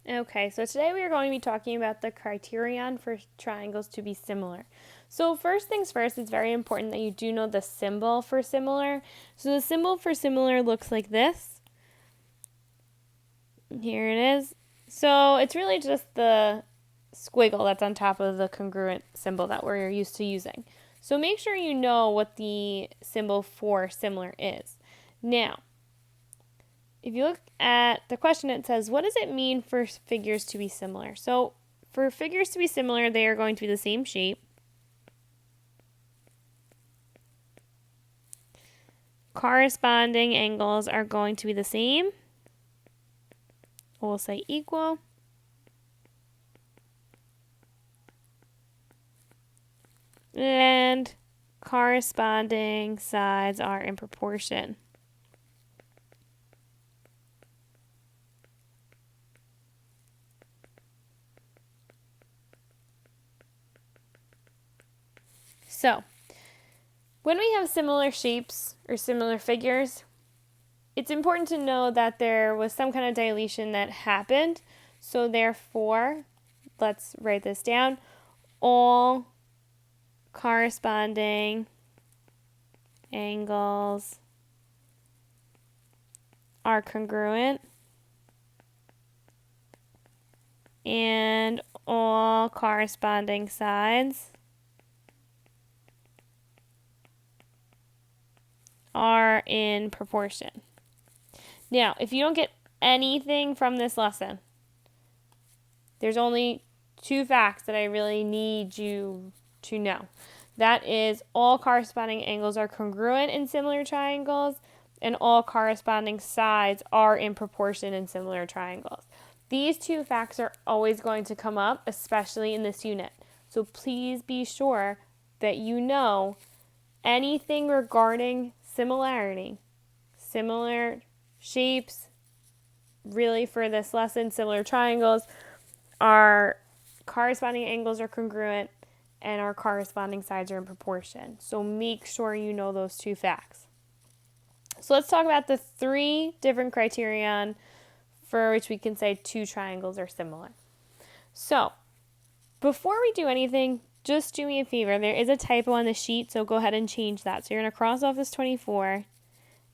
Okay, so today we are going to be talking about the criterion for triangles to be similar. So first things first, it's very important that you do know the symbol for similar. So the symbol for similar looks like this. Here it is. So it's really just the squiggle that's on top of the congruent symbol that we're used to using. So make sure you know what the symbol for similar is. Now, if you look at the question, it says, what does it mean for figures to be similar? So for figures to be similar, they are going to be the same shape. Corresponding angles are going to be the same. We'll say equal. And corresponding sides are in proportion. So, when we have similar shapes or similar figures, it's important to know that there was some kind of dilation that happened. So therefore, let's write this down. All corresponding angles are congruent, and all corresponding sides are in proportion. Now, if you don't get anything from this lesson, there's only two facts that I really need you to know. That is, all corresponding angles are congruent in similar triangles, and all corresponding sides are in proportion in similar triangles. These two facts are always going to come up, especially in this unit. So please be sure that you know anything regarding similarity, similar shapes, really for this lesson, similar triangles, our corresponding angles are congruent and our corresponding sides are in proportion. So make sure you know those two facts. So let's talk about the three different criterion for which we can say two triangles are similar. So before we do anything, just do me a favor. There is a typo on the sheet, so go ahead and change that. So you're going to cross off this 24,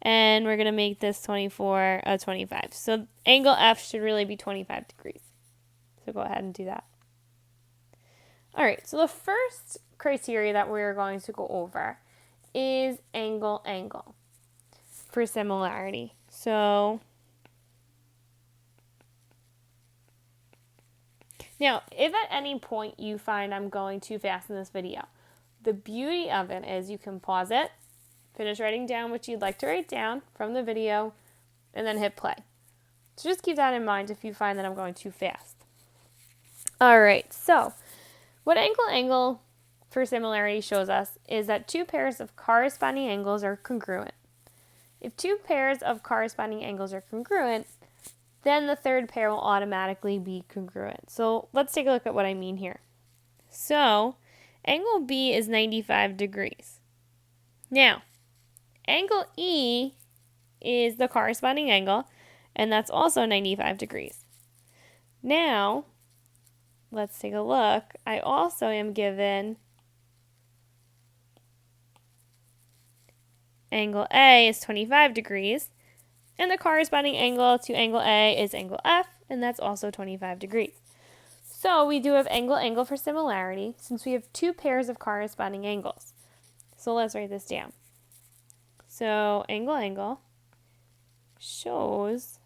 and we're going to make this 24 a 25. So angle F should really be 25 degrees. So go ahead and do that. All right, so the first criteria that we're going to go over is angle for similarity. So now, if at any point you find I'm going too fast in this video, the beauty of it is you can pause it, finish writing down what you'd like to write down from the video, and then hit play. So just keep that in mind if you find that I'm going too fast. All right, so what angle for similarity shows us is that two pairs of corresponding angles are congruent. If two pairs of corresponding angles are congruent, then the third pair will automatically be congruent. So let's take a look at what I mean here. So angle B is 95 degrees. Now, angle E is the corresponding angle, and that's also 95 degrees. Now, let's take a look. I also am given angle A is 25 degrees, and the corresponding angle to angle A is angle F, and that's also 25 degrees. So we do have angle for similarity since we have two pairs of corresponding angles. So let's write this down. So angle shows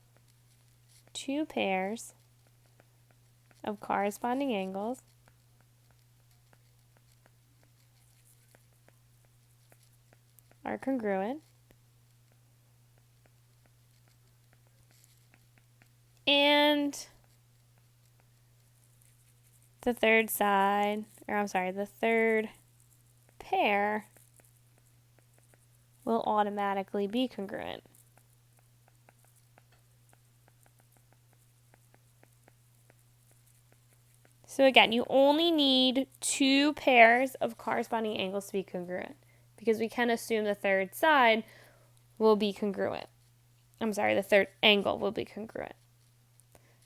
two pairs of corresponding angles are congruent, and the third pair will automatically be congruent. So again, you only need two pairs of corresponding angles to be congruent because we can assume the third side will be congruent. The third angle will be congruent.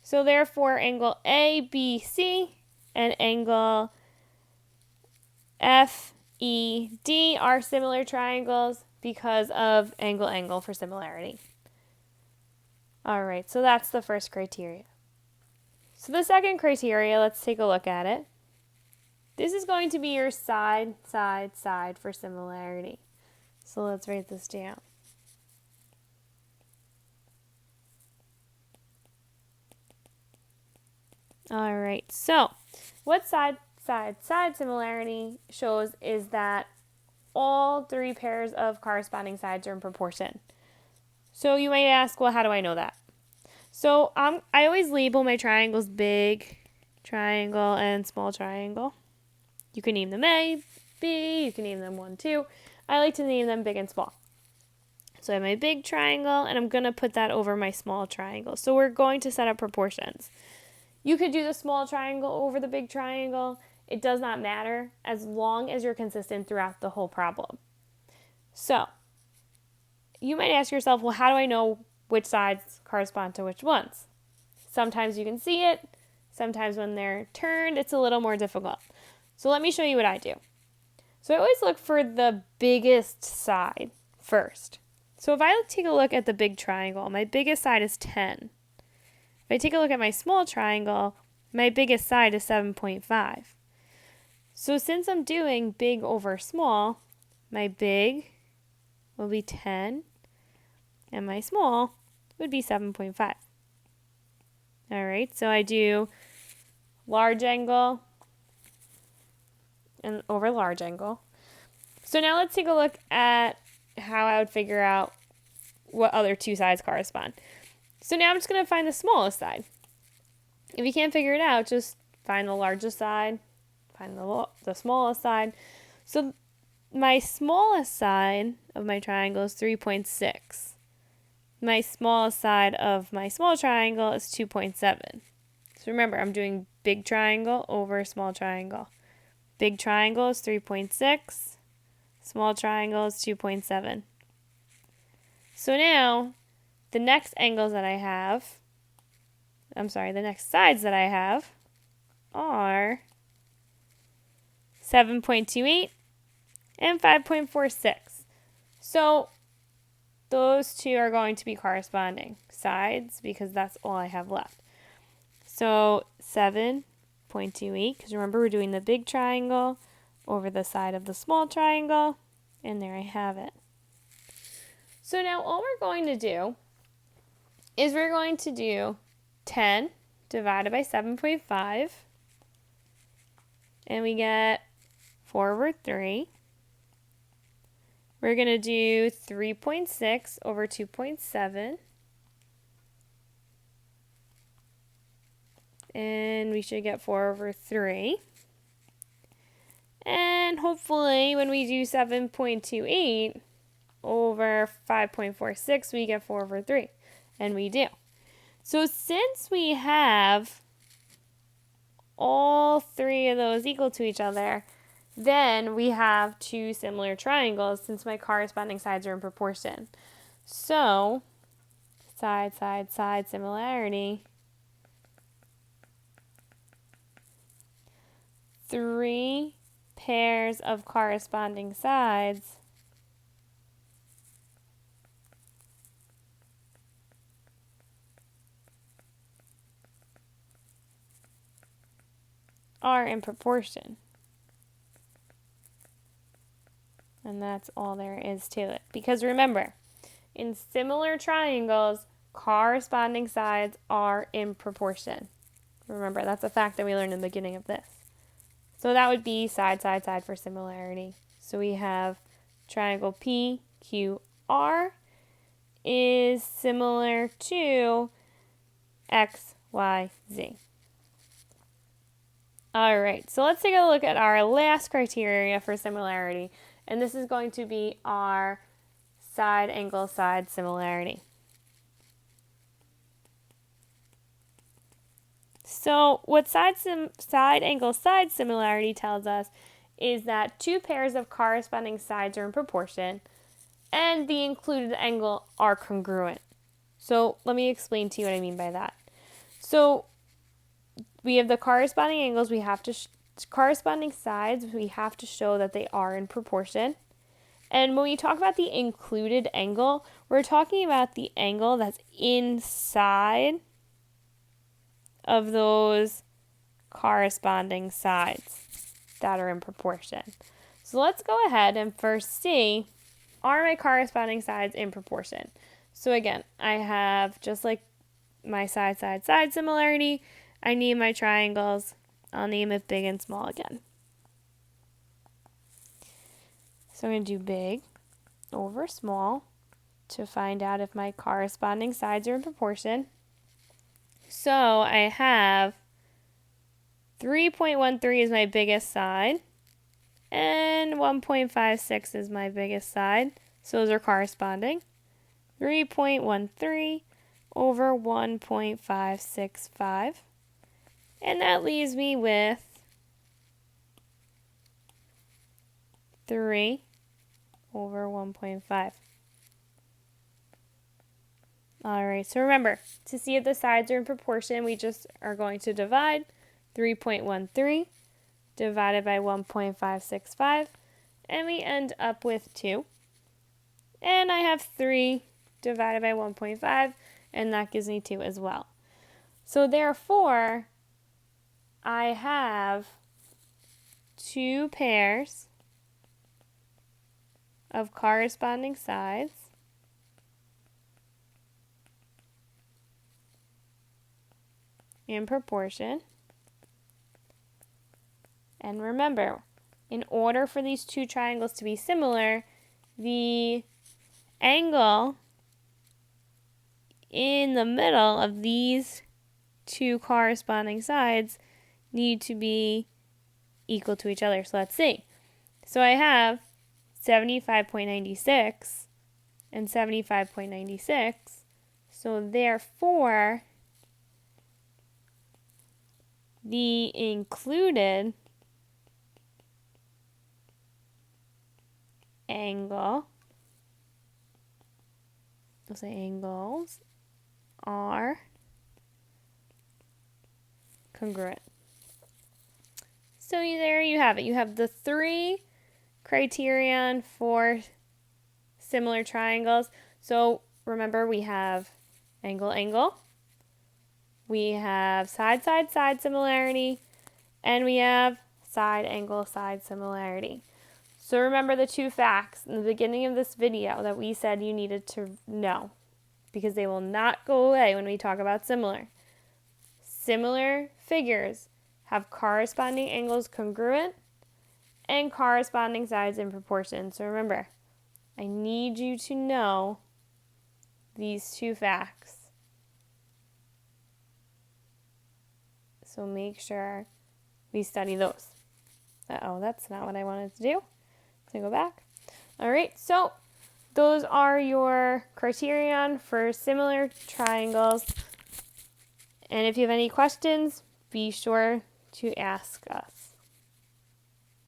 So therefore, angle ABC and angle FED are similar triangles because of angle for similarity. All right, so that's the first criteria. So the second criteria, let's take a look at it. This is going to be your side for similarity. So let's write this down. All right, so what side similarity shows is that all three pairs of corresponding sides are in proportion. So you might ask, well, how do I know that? So I always label my triangles big triangle and small triangle. You can name them A, B, you can name them 1, 2. I like to name them big and small. So I have my big triangle, and I'm going to put that over my small triangle. So we're going to set up proportions. You could do the small triangle over the big triangle. It does not matter as long as you're consistent throughout the whole problem. So you might ask yourself, well, how do I know which sides correspond to which ones? Sometimes you can see it. Sometimes when they're turned, it's a little more difficult. So let me show you what I do. So I always look for the biggest side first. So if I take a look at the big triangle, my biggest side is 10. If I take a look at my small triangle, my biggest side is 7.5. So since I'm doing big over small, my big will be 10 and my small would be 7.5. All right, so I do large angle and over large angle. So now let's take a look at how I would figure out what other two sides correspond. So now I'm just going to find the smallest side. If you can't figure it out, just find the largest side, find the smallest side. So my smallest side of my triangle is 3.6. My smallest side of my small triangle is 2.7. So remember, I'm doing big triangle over small triangle. Big triangle is 3.6. Small triangle is 2.7. So now, the next angles that I have, the next sides that I have are 7.28 and 5.46. So those two are going to be corresponding sides because that's all I have left. So 7.28, because remember we're doing the big triangle over the side of the small triangle, and there I have it. So now all we're going to do is we're going to do 10 divided by 7.5, and we get 4 over 3. We're going to do 3.6 over 2.7, and we should get 4 over 3. And hopefully when we do 7.28 over 5.46, we get 4 over 3. And we do. So since we have all three of those equal to each other, then we have two similar triangles since my corresponding sides are in proportion. So side similarity. 3 pairs of corresponding sides are in proportion. And that's all there is to it. Because remember, in similar triangles, corresponding sides are in proportion. Remember, that's a fact that we learned in the beginning of this. So that would be side for similarity. So we have triangle PQR is similar to XYZ. All right, so let's take a look at our last criteria for similarity. And this is going to be our side angle side similarity. So what side angle side similarity tells us is that two pairs of corresponding sides are in proportion and the included angle are congruent. So let me explain to you what I mean by that. So we have the corresponding angles. We have to corresponding sides. We have to show that they are in proportion. And when we talk about the included angle, we're talking about the angle that's inside of those corresponding sides that are in proportion. So let's go ahead and first see, are my corresponding sides in proportion? So again, I have, just like my side similarity, I need my triangles. I'll name it big and small again. So I'm going to do big over small to find out if my corresponding sides are in proportion. So I have 3.13 is my biggest side, and 1.56 is my biggest side. So those are corresponding. 3.13 over 1.565. And that leaves me with 3 over 1.5. Alright, so remember, to see if the sides are in proportion, we just are going to divide 3.13 divided by 1.565, and we end up with 2. And I have 3 divided by 1.5, and that gives me 2 as well. So therefore, I have 2 pairs of corresponding sides in proportion. And remember, in order for these two triangles to be similar, the angle in the middle of these two corresponding sides need to be equal to each other. So let's see. So I have 75.96 and 75.96. So therefore, the included angle, we'll say angles, are congruent. So there you have it. You have the 3 criterion for similar triangles. So remember, we have angle, angle. We have side, side, side similarity. And we have side, angle, side similarity. So remember the 2 facts in the beginning of this video that we said you needed to know, because they will not go away when we talk about similar. Similar figures have corresponding angles congruent and corresponding sides in proportion. So remember, I need you to know these 2 facts. So make sure we study those. Uh-oh, that's not what I wanted to do. So go back. All right, so those are your criterion for similar triangles. And if you have any questions, be sure to ask us.